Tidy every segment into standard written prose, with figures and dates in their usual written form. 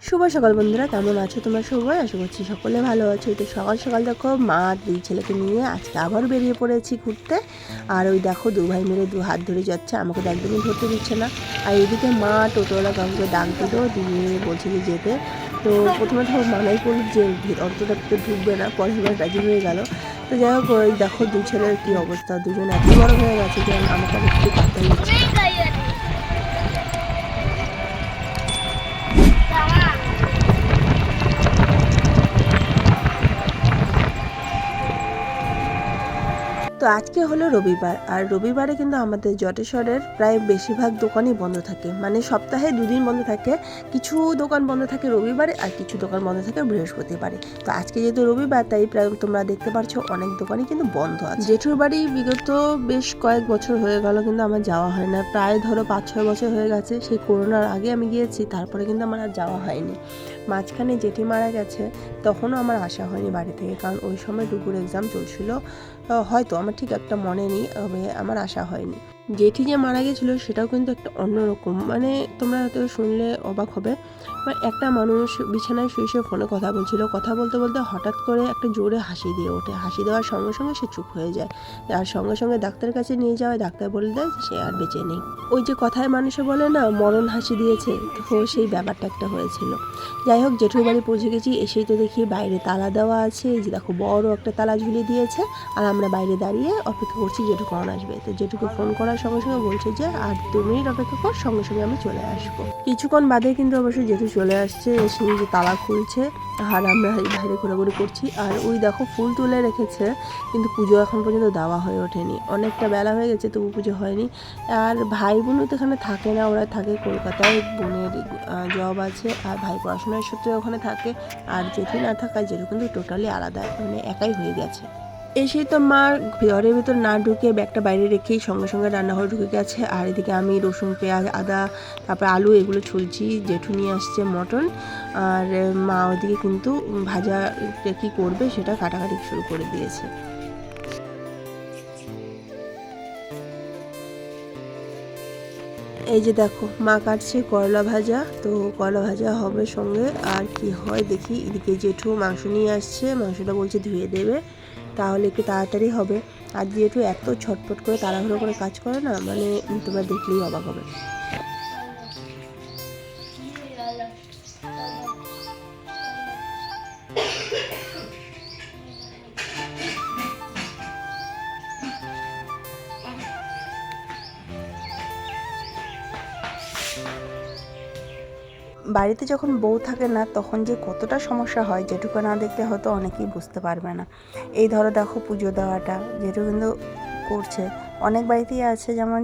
শুভ সকাল বন্ধুরা, কেমন আছো তোমরা সবাই? আশা করছি সকলে ভালো আছো। তো সকাল সকাল দেখো মা দুই ছেলেকে নিয়ে আজকে আবার বেরিয়ে পড়েছি ঘুরতে। আর ওই দেখো দু ভাই মিলে দু হাত ধরে যাচ্ছে, আমাকে তো একদমই ধরতে দিচ্ছে না। আর এদিকে মা টোটোওয়ালা কাউকে ডাক দিল, দিয়ে বলছে যে যেতে। তো প্রথমে তো মানাই করল যে অন্তটা ঢুকবে না, পরের বার রাজি হয়ে গেল। তো যাই হোক, ওই দেখো দুই ছেলের কী অবস্থা, দুজন এত বড় হয়ে গেছে যে আমাকে আর একটু পাত্তাই দিচ্ছে না। তো আজকে হলো রবিবার, আর রবিবারে কিন্তু আমাদের জটেশ্বরের প্রায় বেশিরভাগ দোকানই বন্ধ থাকে, মানে সপ্তাহে দুদিন বন্ধ থাকে। কিছু দোকান বন্ধ থাকে রবিবারে আর কিছু দোকান বন্ধ থাকে বৃহস্পতিবারে। তো আজকে যেহেতু রবিবার, তাই প্রায় তোমরা দেখতে পারছো অনেক দোকানই কিন্তু বন্ধ আছে। জেঠুর বাড়ি বিগত বেশ কয়েক বছর হয়ে গেল কিন্তু আমার যাওয়া হয় না, প্রায় ধরো 5-6 বছর হয়ে গেছে। সেই করোনার আগে আমি গিয়েছি, তারপরে কিন্তু আমার আর যাওয়া হয়নি। মাঝখানে জেঠি মারা গেছে, তখনও আমার আসা হয়নি বাড়ি থেকে, কারণ ওই সময় ডুগুর এক্সাম চলছিল হয়তো, আমার ঠিক একটা মনে নেই, তবে আমার আসা হয়নি। জেঠি যে মারা গেছিলো সেটাও কিন্তু একটা অন্যরকম, মানে তোমরা হয়তো শুনলে অবাক হবে। মানে একটা মানুষ বিছানায় শুয়ে শুয়ে ফোনে কথা বলছিল, কথা বলতে বলতে হঠাৎ করে একটা জোরে হাসি দিয়ে ওঠে, হাসি দেওয়ার সঙ্গে সঙ্গে সে চুপ হয়ে যায়। আর সঙ্গে সঙ্গে ডাক্তারের কাছে নিয়ে যাওয়ায় ডাক্তার বলে দেয় যে সে আর বেঁচে নেই। ওই যে কথায় মানুষে বলে না, মরণ হাসি দিয়েছে, তো সেই ব্যাপারটা একটা হয়েছিল। যাই হোক, জেঠুর বাড়ি পৌঁছে গেছি, এসেই তো দেখি বাইরে তালা দেওয়া আছে, এই যে দেখো বড় একটা তালা ঝুলিয়ে দিয়েছে। আর আমরা বাইরে দাঁড়িয়ে অপেক্ষা করছি জেঠু কখন আসবে। তো জেঠুকে ফোন করার সঙ্গে সঙ্গে বলছে যে আর 2 মিনিট অপেক্ষা কর, সঙ্গে সঙ্গে আমি চলে আসবো। কিছুক্ষণ বাদে কিন্তু অবশ্যই জেঠু চলে আসছে, এসে যে তালা খুলছে। আর আমরা এই বাইরে ঘোরাঘুরি করছি। আর ওই দেখো ফুল তুলে রেখেছে, কিন্তু পুজো এখন পর্যন্ত দেওয়া হয়ে ওঠেনি, অনেকটা বেলা হয়ে গেছে তবু পুজো হয়নি। আর ভাই বোনও তো এখানে থাকে না, ওরা থাকে কলকাতায়, বোনের জব আছে, আর ভাই পড়াশোনার সূত্রে ওখানে থাকে। আর জেঠু না থাকায় জেঠু কিন্তু টোটালি আলাদা, মানে একাই হয়ে গেছে। এসেই তো মা ঘরের ভিতর না ঢুকে ব্যাগটা বাইরে রেখেই সঙ্গে সঙ্গে রান্নাঘরে ঢুকে গেছে। আর এদিকে আমি রসুন, পেঁয়াজ, আদা, তারপরে আলু এগুলো ছুলছি। জেঠু নিয়ে আসছে মটন, আর মা ওইদিকে কিন্তু ভাজা কী করবে সেটা কাটাকাটি শুরু করে দিয়েছে। এই যে দেখো মা কাটছে করলা ভাজা, তো করলা ভাজা হবে সঙ্গে, আর কি হয় দেখি। এদিকে জেঠু মাংস নিয়ে আসছে, মাংসটা বলছে ধুয়ে দেবে, তাহলে একটু তাড়াতাড়ি হবে। আর জেঠু এত ছটফট করে তাড়াহুড়ো করে কাজ করে না, মানে তোমরা দেখলেই অবাক হবে। বাড়িতে যখন বউ থাকে না, তখন যে কতটা সমস্যা হয় যেটুকু না দেখলে হয়তো অনেকেই বুঝতে পারবে না। এই ধরো দেখো পুজো দেওয়াটা যেটু কিন্তু করছে, অনেক বাড়িতেই আছে যেমন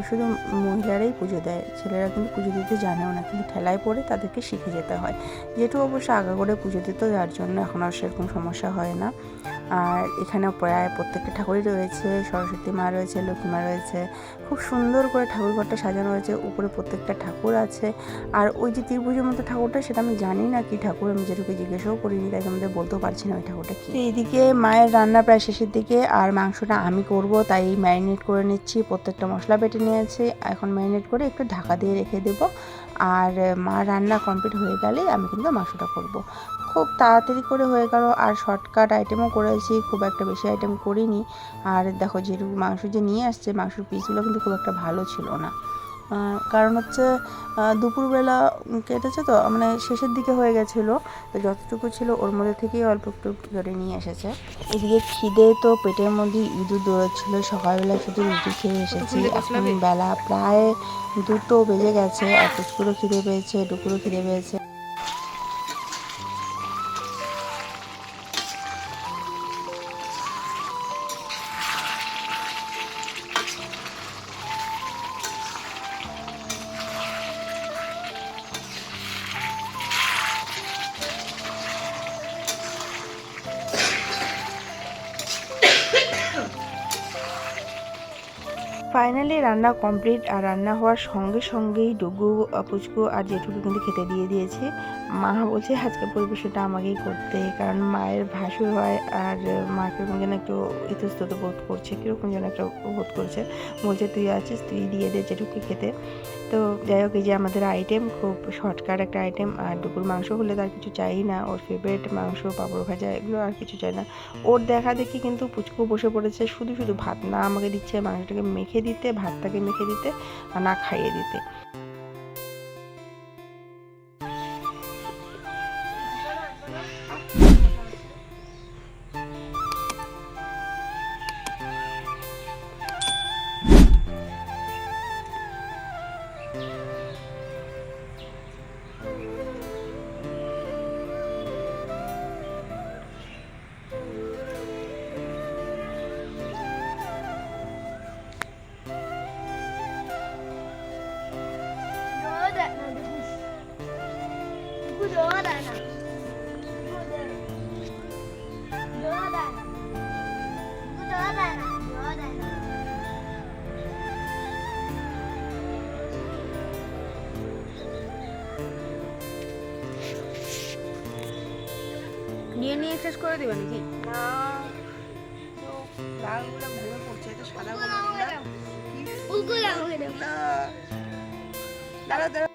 শুধু মহিলারাই পুজো দেয়, ছেলেরা কিন্তু পুজো দিতে জানেও না, কিন্তু ঠেলায় পড়ে তাদেরকে শিখে যেতে হয়। যেটু অবশ্য আগা করে পুজো দিত, যার জন্য এখন আর সেরকম সমস্যা হয় না। আর এখানে প্রায় প্রত্যেকটা ঠাকুরই রয়েছে, সরস্বতী মা রয়েছে, লক্ষ্মী মা রয়েছে, খুব সুন্দর করে ঠাকুরঘরটা সাজানো হয়েছে, উপরে প্রত্যেকটা ঠাকুর আছে। আর ওই যে ত্রিভুজের মতো ঠাকুরটা, সেটা আমি জানি না কি ঠাকুর, আমি যেটুকু জিজ্ঞেসও করিনি, তাই আমাদের বলতেও পারছি না ওই ঠাকুরটা কি। এইদিকে মায়ের রান্না প্রায় শেষের দিকে, আর মাংসটা আমি করব তাই ম্যারিনেট করে নিচ্ছি, প্রত্যেকটা মশলা বেটে নিয়েছি, এখন ম্যারিনেট করে একটু ঢাকা দিয়ে রেখে দেবো। আর মা রান্না কমপ্লিট হয়ে গেলে আমি কিন্তু মাংসটা করব। খুব তাড়াতাড়ি করে হয়ে গেল, আর শর্টকাট আইটেমও করেছি, খুব একটা বেশি আইটেম করিনি। আর দেখো যেটুকু মাংস যে নিয়ে আসছে, মাংসের পিসগুলো কিন্তু খুব একটা ভালো ছিল না, কারণ হচ্ছে দুপুরবেলা কেটেছে তো, মানে শেষের দিকে হয়ে গেছিলো, তো যতটুকু ছিল ওর মধ্যে থেকেই অল্প একটু করে নিয়ে এসেছে। এদিকে খিদে তো পেটের মধ্যে ইঁদুর দৌড়াচ্ছিল, সকালবেলা শুধু রুটি খেয়ে এসেছি, এখন বেলা প্রায় 2টো বেজে গেছে, আর পুচকুরও খিদে পেয়েছে, ডুকুরও খিদে পেয়েছে। ফাইনালি রান্না কমপ্লিট, আর রান্না হওয়ার সঙ্গে সঙ্গেই ডুগু, পুচকু আর জেঠুকে কিন্তু খেতে দিয়ে দিয়েছি। মা বলছে আজকে পরিবেশনটা আমাকেই করতে, কারণ মায়ের ভাসুর হয়, আর মা কীরকম যেন একটু ইতস্তত বোধ করছে, কীরকম যেন একটা বোধ করছে, বলছে তুই আছিস, তুই দিয়ে দে জেঠুকে খেতে। তো যাই হোক, এই যে আমাদের আইটেম খুব শর্টকাট একটা আইটেম। আর দুপুর মাংস হলে তার কিছু চাই না, ওর ফেভারিট মাংস, পাঁপড় ভাজা, এগুলো আর কিছু চাই না। ওর দেখা দেখি কিন্তু পুচকু বসে পড়েছে শুধু শুধু ভাত না আমাকে দিচ্ছে, মাংসটাকে মেখে দিতে, ভাতটাকে মেখে দিতে, আর না খাইয়ে দিতে। নিয়ে শেষ করে দেবে নাকি? না, লালগুলো ভেঙে পড়ছে, এটা সাদা দাঁড়া দাঁড়া